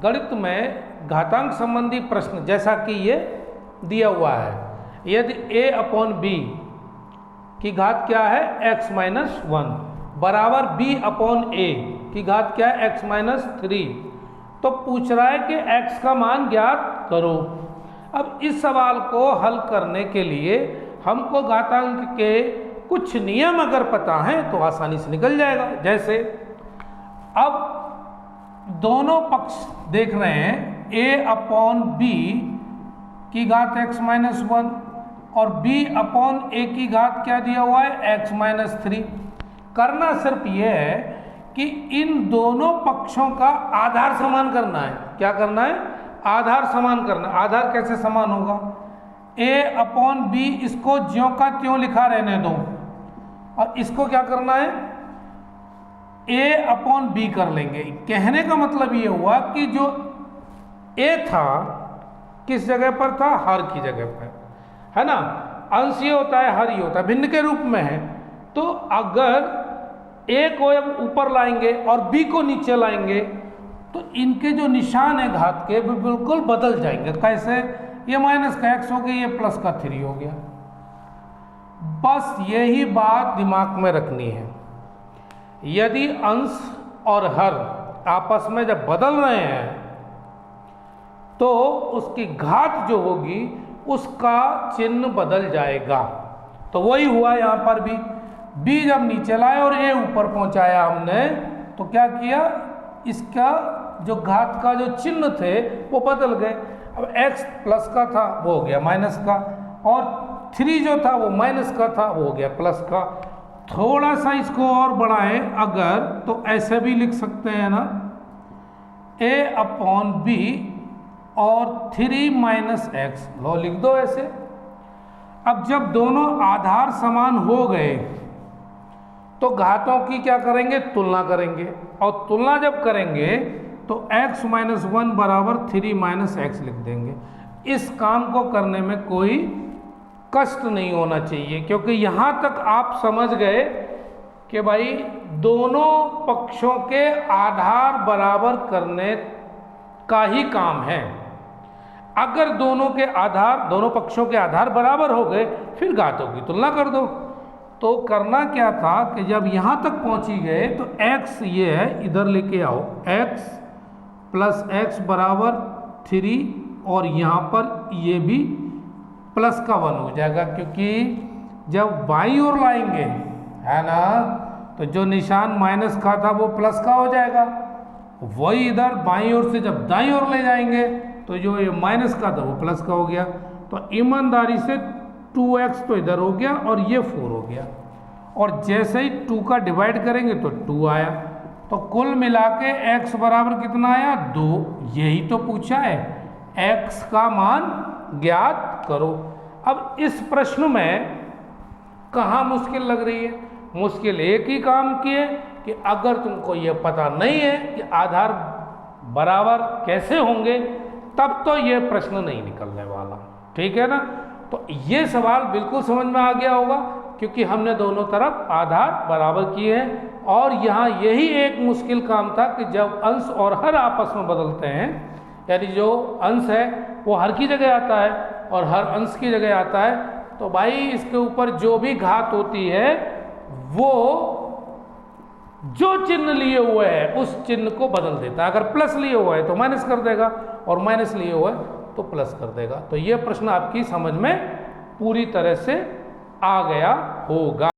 गणित में घातांक संबंधी प्रश्न जैसा कि ये दिया हुआ है, यदि a/b की घात क्या है x-1 बराबर b/a की घात क्या है x-3, तो पूछ रहा है कि x का मान ज्ञात करो। अब इस सवाल को हल करने के लिए हमको घातांक के कुछ नियम अगर पता है तो आसानी से निकल जाएगा। जैसे अब दोनों पक्ष देख रहे हैं, a/b की घात x-1 और b/a की घात क्या दिया हुआ है x-3। करना सिर्फ यह है कि इन दोनों पक्षों का आधार समान करना है। क्या करना है? आधार समान करना। आधार कैसे समान होगा? a/b इसको ज्यों का त्यों लिखा रहने दो और इसको क्या करना है a/b कर लेंगे। कहने का मतलब ये हुआ कि जो a था किस जगह पर था? हर की जगह पर, है ना। अंश ये होता है, हर ये होता है, भिन्न के रूप में है। तो अगर a को ऊपर लाएंगे और b को नीचे लाएंगे तो इनके जो निशान है घात के वो बिल्कुल बदल जाएंगे। कैसे? ये माइनस का x हो गया, ये प्लस का 3 हो गया। बस यही बात दिमाग में रखनी है। यदि अंश और हर आपस में जब बदल रहे हैं तो उसकी घात जो होगी उसका चिन्ह बदल जाएगा। तो वही हुआ यहाँ पर भी। b जब नीचे लाए और a ऊपर पहुंचाया हमने तो क्या किया, इसका जो घात का जो चिन्ह थे वो बदल गए। अब x प्लस का था वो हो गया माइनस का, और 3 जो था वो माइनस का था वो हो गया प्लस का। थोड़ा सा इसको और बढ़ाएं अगर तो ऐसे भी लिख सकते हैं ना, a/b और 3 - x, लो लिख दो ऐसे। अब जब दोनों आधार समान हो गए तो घातों की क्या करेंगे? तुलना करेंगे, और तुलना जब करेंगे तो x-1 बराबर 3 - x लिख देंगे। इस काम को करने में कोई कष्ट नहीं होना चाहिए, क्योंकि यहाँ तक आप समझ गए कि भाई दोनों पक्षों के आधार बराबर करने का ही काम है। अगर दोनों पक्षों के आधार बराबर हो गए फिर घातों की तुलना कर दो। तो करना क्या था कि जब यहाँ तक पहुँची गए तो x ये है, इधर लेके आओ, x प्लस x बराबर 3 और यहाँ पर ये भी प्लस का 1 हो जाएगा, क्योंकि जब बाईं ओर लाएंगे, है ना, तो जो निशान माइनस का था वो प्लस का हो जाएगा। वही इधर बाईं ओर से जब दाईं ओर ले जाएंगे तो जो ये माइनस का था वो प्लस का हो गया। तो ईमानदारी से 2x तो इधर हो गया और ये 4 हो गया, और जैसे ही 2 का डिवाइड करेंगे तो 2 आया। तो कुल मिला के x बराबर कितना आया? 2। यही तो पूछा है, x का मान ज्ञात करो। अब इस प्रश्न में कहाँ मुश्किल लग रही है? मुश्किल एक ही काम की है कि अगर तुमको ये पता नहीं है कि आधार बराबर कैसे होंगे तब तो ये प्रश्न नहीं निकलने वाला। ठीक है ना? तो ये सवाल बिल्कुल समझ में आ गया होगा, क्योंकि हमने दोनों तरफ आधार बराबर किए हैं। और यहाँ यही एक मुश्किल काम था कि जब अंश और हर आपस में बदलते हैं, यानी जो अंश है वो हर की जगह आता है और हर अंश की जगह आता है, तो भाई इसके ऊपर जो भी घात होती है वो जो चिन्ह लिए हुए है उस चिन्ह को बदल देता है। अगर प्लस लिए हुआ है तो माइनस कर देगा, और माइनस लिए हुआ है तो प्लस कर देगा। तो ये प्रश्न आपकी समझ में पूरी तरह से आ गया होगा।